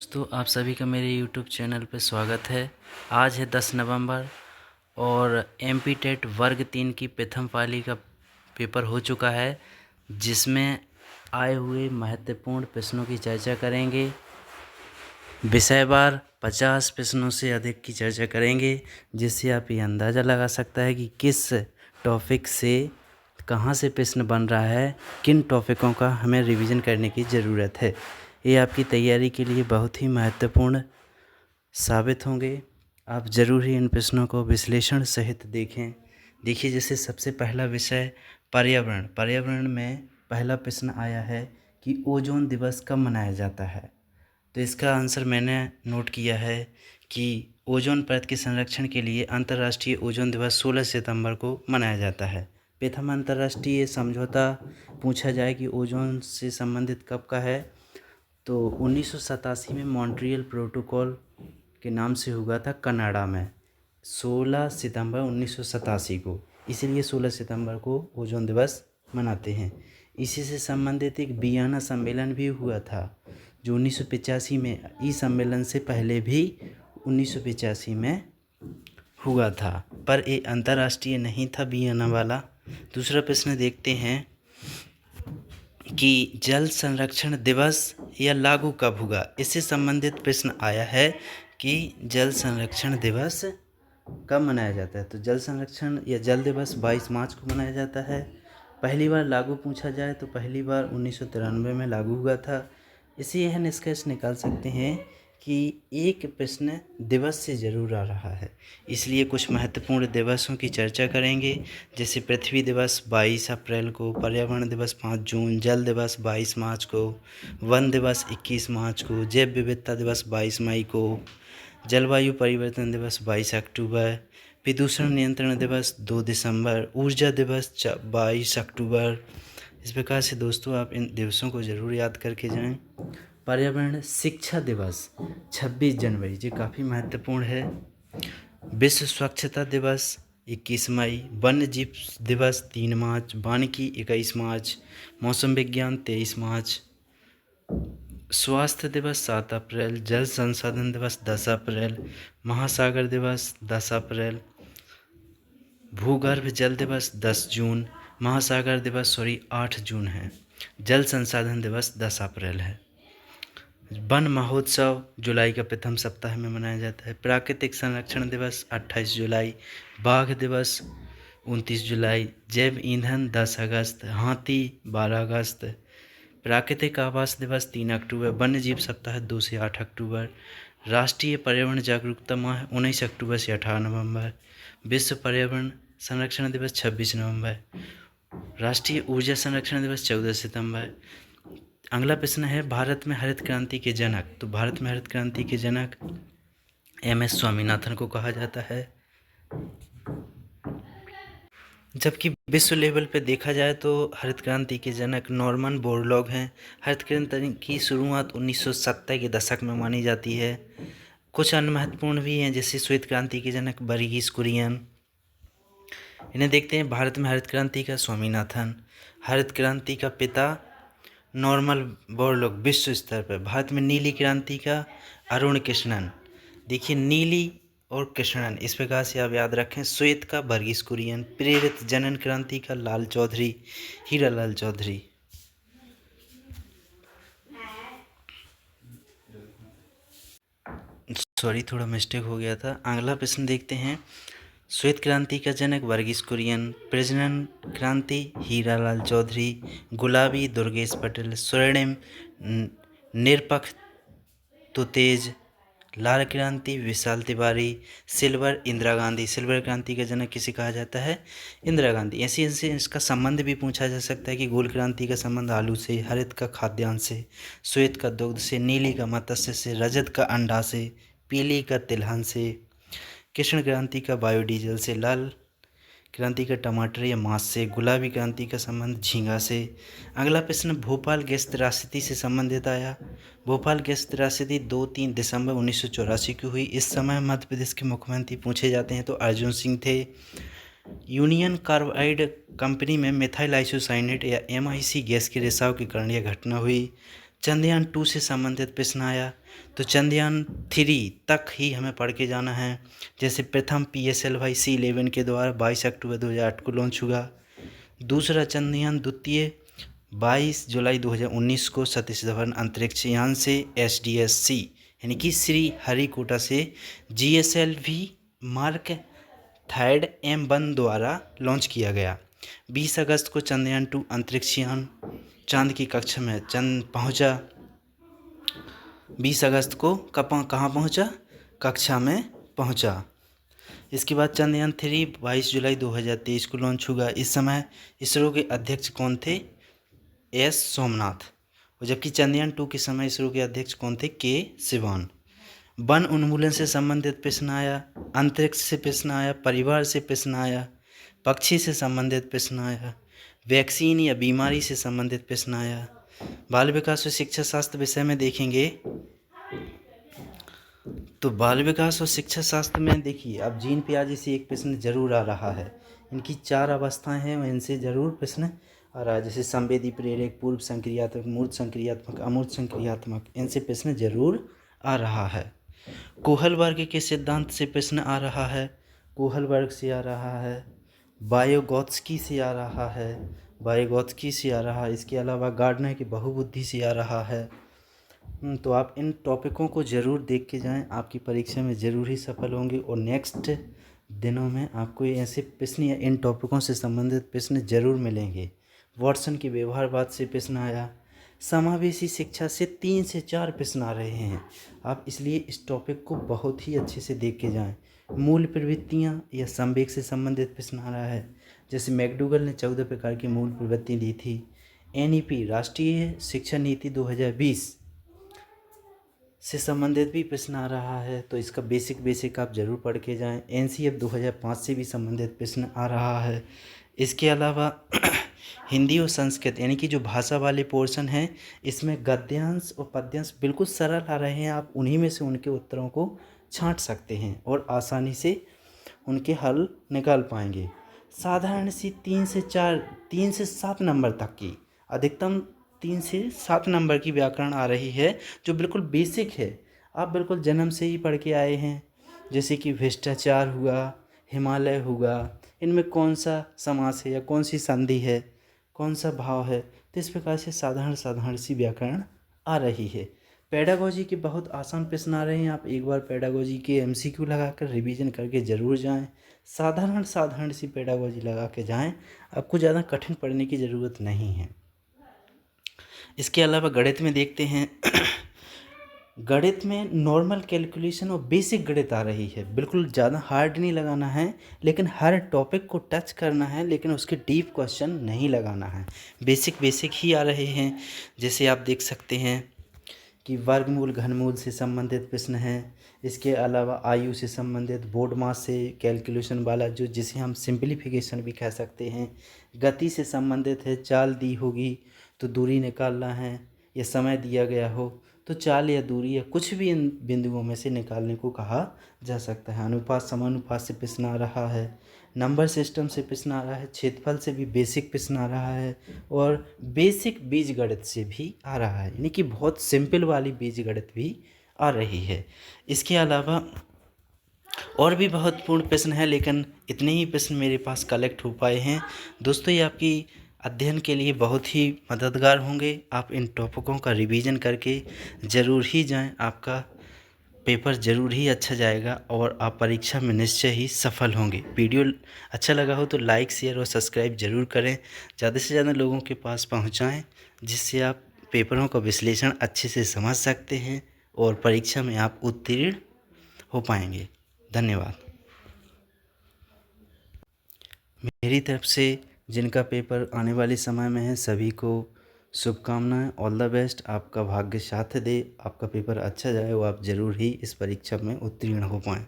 दोस्तों आप सभी का मेरे YouTube चैनल पे स्वागत है। आज है 10 नवंबर और MP टेट वर्ग 3 की प्रथम पाली का पेपर हो चुका है, जिसमें आए हुए महत्वपूर्ण प्रश्नों की चर्चा करेंगे। विषयवार 50 प्रश्नों से अधिक की चर्चा करेंगे, जिससे आप ये अंदाज़ा लगा सकता है कि किस टॉपिक से कहाँ से प्रश्न बन रहा है, किन टॉपिकों का हमें रिवीजन करने की ज़रूरत है। ये आपकी तैयारी के लिए बहुत ही महत्वपूर्ण साबित होंगे। आप ज़रूर ही इन प्रश्नों को विश्लेषण सहित देखें। देखिए, जैसे सबसे पहला विषय पर्यावरण। पर्यावरण में पहला प्रश्न आया है कि ओजोन दिवस कब मनाया जाता है। तो इसका आंसर मैंने नोट किया है कि ओजोन परत के संरक्षण के लिए अंतर्राष्ट्रीय ओजोन दिवस 16 सितंबर को मनाया जाता है। प्रथम अंतर्राष्ट्रीय समझौता पूछा जाए कि ओजोन से संबंधित कब का है, तो 1987 में मॉन्ट्रियल प्रोटोकॉल के नाम से हुआ था कनाडा में, 16 सितंबर 1987 को। इसीलिए 16 सितंबर को ओजोन दिवस मनाते हैं। इसी से संबंधित एक वियना सम्मेलन भी हुआ था, जो 1985 में, इस सम्मेलन से पहले भी 1985 में हुआ था, पर ये अंतर्राष्ट्रीय नहीं था वियना वाला। दूसरा प्रश्न देखते हैं कि जल संरक्षण दिवस या लागू कब हुआ। इससे संबंधित प्रश्न आया है कि जल संरक्षण दिवस कब मनाया जाता है। तो जल संरक्षण या जल दिवस 22 मार्च को मनाया जाता है। पहली बार लागू पूछा जाए तो पहली बार 1993 में लागू हुआ था। इसे यह निष्कर्ष निकाल सकते हैं कि एक प्रश्न दिवस से ज़रूर आ रहा है, इसलिए कुछ महत्वपूर्ण दिवसों की चर्चा करेंगे, जैसे पृथ्वी दिवस 22 अप्रैल को, पर्यावरण दिवस 5 जून, जल दिवस 22 मार्च को, वन दिवस 21 मार्च को, जैव विविधता दिवस 22 मई को, जलवायु परिवर्तन दिवस 22 अक्टूबर, प्रदूषण नियंत्रण दिवस 2 दिसंबर, ऊर्जा दिवस 22 अक्टूबर। इस प्रकार से दोस्तों आप इन दिवसों को ज़रूर याद करके जाएं। पर्यावरण शिक्षा दिवस 26 जनवरी, जो काफ़ी महत्वपूर्ण है। विश्व स्वच्छता दिवस 21 मई, वन्य जीव दिवस 3 मार्च, वानिकी 21 मार्च, मौसम विज्ञान 23 मार्च, स्वास्थ्य दिवस 7 अप्रैल, जल संसाधन दिवस 10 अप्रैल, महासागर दिवस 10 अप्रैल, भूगर्भ जल दिवस 10 जून, महासागर दिवस 8 जून है, जल संसाधन दिवस 10 अप्रैल है। वन महोत्सव जुलाई का प्रथम सप्ताह में मनाया जाता है। प्राकृतिक संरक्षण दिवस 28 जुलाई, बाघ दिवस 29 जुलाई, जैव ईंधन 10 अगस्त, हाथी 12 अगस्त, प्राकृतिक आवास दिवस 3 अक्टूबर, वन्य जीव सप्ताह 2 से 8 अक्टूबर, राष्ट्रीय पर्यावरण जागरूकता माह 19 अक्टूबर से 18 नवंबर, विश्व पर्यावरण संरक्षण दिवस 26 नवंबर, राष्ट्रीय ऊर्जा संरक्षण दिवस 14 सितंबर। अगला प्रश्न है भारत में हरित क्रांति के जनक। तो भारत में हरित क्रांति के जनक MS स्वामीनाथन को कहा जाता है। जबकि विश्व लेवल पे देखा जाए तो हरित क्रांति के जनक नॉर्मन बोरलॉग हैं। हरित क्रांति की शुरुआत 1970 के दशक में मानी जाती है। कुछ अन्य महत्वपूर्ण भी हैं, जैसे श्वेत क्रांति के जनक वर्गीस कुरियन। इन्हें देखते हैं। भारत में हरित क्रांति का स्वामीनाथन, हरित क्रांति का पिता नॉर्मन बोरलॉग विश्व स्तर पर। भारत में नीली क्रांति का अरुण कृष्णन। देखिए, नीली और कृष्णन, इस प्रकार से आप याद रखें। श्वेत का वर्गीस कुरियन, प्रेरित जनन क्रांति का लाल चौधरी, हीरालाल चौधरी। सॉरी, थोड़ा मिस्टेक हो गया था। अगला प्रश्न देखते हैं। श्वेत क्रांति का जनक वर्गीस कुरियन, प्रजनन क्रांति हीरालाल चौधरी, गुलाबी दुर्गेश पटेल, स्वर्णिम निरपक्ष तो तेज, लाल क्रांति विशाल तिवारी, सिल्वर इंदिरा गांधी। सिल्वर क्रांति का जनक किसे कहा जाता है? इंदिरा गांधी। ऐसे ऐसे इसका संबंध भी पूछा जा सकता है कि गोल क्रांति का संबंध आलू से, हरित का खाद्यान्न से, श्वेत का दुग्ध से, नीली का मत्स्य से, रजत का अंडा से, पीली का तिलहन से, कृष्ण क्रांति का बायोडीजल से, लाल क्रांति का टमाटर या मांस से, गुलाबी क्रांति का संबंध झींगा से। अगला प्रश्न भोपाल गैस त्रासदी से संबंधित आया। भोपाल गैस त्रासदी 2-3 दिसंबर 1984 की हुई। इस समय मध्य प्रदेश के मुख्यमंत्री पूछे जाते हैं तो अर्जुन सिंह थे। यूनियन कार्बाइड कंपनी में मिथाइल आइसोसाइनेट या MIC गैस के रिसाव के कारण यह घटना हुई। चंद्रयान 2 से संबंधित प्रश्न आया, तो चंद्रयान 3 तक ही हमें पढ़ के जाना है। जैसे प्रथम PSLV C11 के द्वारा 22 अक्टूबर 2008 को लॉन्च हुआ। दूसरा चंद्रयान द्वितीय 22 जुलाई 2019 को सतीश धवन अंतरिक्ष यान से SDSC यानी कि श्री हरिकोटा से GSLV मार्क थर्ड M1 द्वारा लॉन्च किया गया। 20 अगस्त को चंद्रयान 2 अंतरिक्ष यान चांद की कक्षा में पहुंचा। 20 अगस्त को कहाँ पहुंचा? कक्षा में पहुंचा। इसके बाद चंद्रयान 3 22 जुलाई 2023 को लॉन्च हुआ। इस समय इसरो के अध्यक्ष कौन थे? S सोमनाथ। और जबकि चंद्रयान 2 के समय इसरो के अध्यक्ष कौन थे? K सिवान। वन उन्मूलन से संबंधित प्रश्न आया, अंतरिक्ष से प्रश्न आया, परिवार से प्रश्न आया, पक्षी से संबंधित प्रश्न आया, वैक्सीन या बीमारी से संबंधित प्रश्न आया। बाल विकास और शिक्षा शास्त्र विषय में देखेंगे तो बाल विकास और शिक्षा शास्त्र में देखिए, अब जीन पियाजे से एक प्रश्न जरूर आ रहा है। इनकी 4 अवस्थाएं हैं, इनसे जरूर प्रश्न आ रहा है। जैसे संवेदी, प्रेरक, पूर्व संक्रियात्मक, मूर्त संक्रियात्मक, अमूर्त संक्रियात्मक, इनसे प्रश्न जरूर आ रहा है। कोहल वर्ग के सिद्धांत से प्रश्न आ रहा है, कोहल वर्ग से आ रहा है, वायोगोत्स्की से आ रहा है, वायोगोत्स्की से आ रहा है। इसके अलावा गार्डनर की बहुबुद्धि से आ रहा है। तो आप इन टॉपिकों को ज़रूर देख के जाएं, आपकी परीक्षा में ज़रूर ही सफल होंगे। और नेक्स्ट दिनों में आपको ऐसे प्रश्न या इन टॉपिकों से संबंधित प्रश्न ज़रूर मिलेंगे। वॉटसन की व्यवहारवाद से प्रश्न आया। समावेशी शिक्षा से 3 से 4 प्रश्न आ रहे हैं। आप इसलिए इस टॉपिक को बहुत ही अच्छे से देख के जाएं। मूल प्रवृत्तियां या संवेग से संबंधित प्रश्न आ रहा है। जैसे मैकडूगल ने 14 प्रकार की मूल प्रवृत्ति दी थी। NEP राष्ट्रीय शिक्षा नीति 2020 से संबंधित भी प्रश्न आ रहा है, तो इसका बेसिक आप ज़रूर पढ़ के जाएं। NCF 2005 से भी संबंधित प्रश्न आ रहा है। इसके अलावा हिंदी और संस्कृत यानी कि जो भाषा वाले पोर्शन हैं, इसमें गद्यांश और पद्यांश बिल्कुल सरल आ रहे हैं। आप उन्हीं में से उनके उत्तरों को छांट सकते हैं और आसानी से उनके हल निकाल पाएंगे। साधारण सी 3 से 7 नंबर तक की, अधिकतम 3 से 7 नंबर की व्याकरण आ रही है, जो बिल्कुल बेसिक है। आप बिल्कुल जन्म से ही पढ़ के आए हैं। जैसे कि भ्रष्टाचार हुआ, हिमालय हुआ, इनमें कौन सा समास है या कौन सी संधि है, कौन सा भाव है। तो इस प्रकार से साधारण सी व्याकरण आ रही है। पेडागोजी के बहुत आसान प्रश्न आ रहे हैं। आप एक बार पेडागोजी के MCQ लगाकर रिवीजन करके ज़रूर जाएं। साधारण सी पेडागोजी लगा के जाएं, आपको ज़्यादा कठिन पढ़ने की ज़रूरत नहीं है। इसके अलावा गणित में देखते हैं। गणित में नॉर्मल कैलकुलेशन और बेसिक गणित आ रही है। बिल्कुल ज़्यादा हार्ड नहीं लगाना है, लेकिन हर टॉपिक को टच करना है, लेकिन उसके डीप क्वेश्चन नहीं लगाना है। बेसिक ही आ रहे हैं। जैसे आप देख सकते हैं कि वर्गमूल घनमूल से संबंधित प्रश्न है। इसके अलावा आयु से संबंधित, बोर्ड मास से कैलकुलेशन वाला, जो जिसे हम सिंप्लीफिकेशन भी कह सकते हैं। गति से संबंधित है, चाल दी होगी तो दूरी निकालना है, या समय दिया गया हो तो चाल या दूरी या कुछ भी इन बिंदुओं में से निकालने को कहा जा सकता है। अनुपात समानुपात से प्रश्न आ रहा है। नंबर सिस्टम से प्रश्न आ रहा है। क्षेत्रफल से भी बेसिक प्रश्न आ रहा है, और बेसिक बीजगणित से भी आ रहा है, यानी कि बहुत सिंपल वाली बीजगणित भी आ रही है। इसके अलावा और भी बहुत पूर्ण प्रश्न है, लेकिन इतने ही प्रश्न मेरे पास कलेक्ट हो पाए हैं। दोस्तों, ये आपकी अध्ययन के लिए बहुत ही मददगार होंगे। आप इन टॉपिकों का रिवीजन करके ज़रूर ही जाएं। आपका पेपर ज़रूर ही अच्छा जाएगा और आप परीक्षा में निश्चय ही सफल होंगे। वीडियो अच्छा लगा हो तो लाइक, शेयर और सब्सक्राइब ज़रूर करें। ज़्यादा से ज़्यादा लोगों के पास पहुंचाएं, जिससे आप पेपरों का विश्लेषण अच्छे से समझ सकते हैं और परीक्षा में आप उत्तीर्ण हो पाएंगे। धन्यवाद। मेरी तरफ से जिनका पेपर आने वाले समय में है, सभी को शुभकामनाएं। All the best. आपका भाग्य साथ दे, आपका पेपर अच्छा जाए और आप ज़रूर ही इस परीक्षा में उत्तीर्ण हो पाएँ।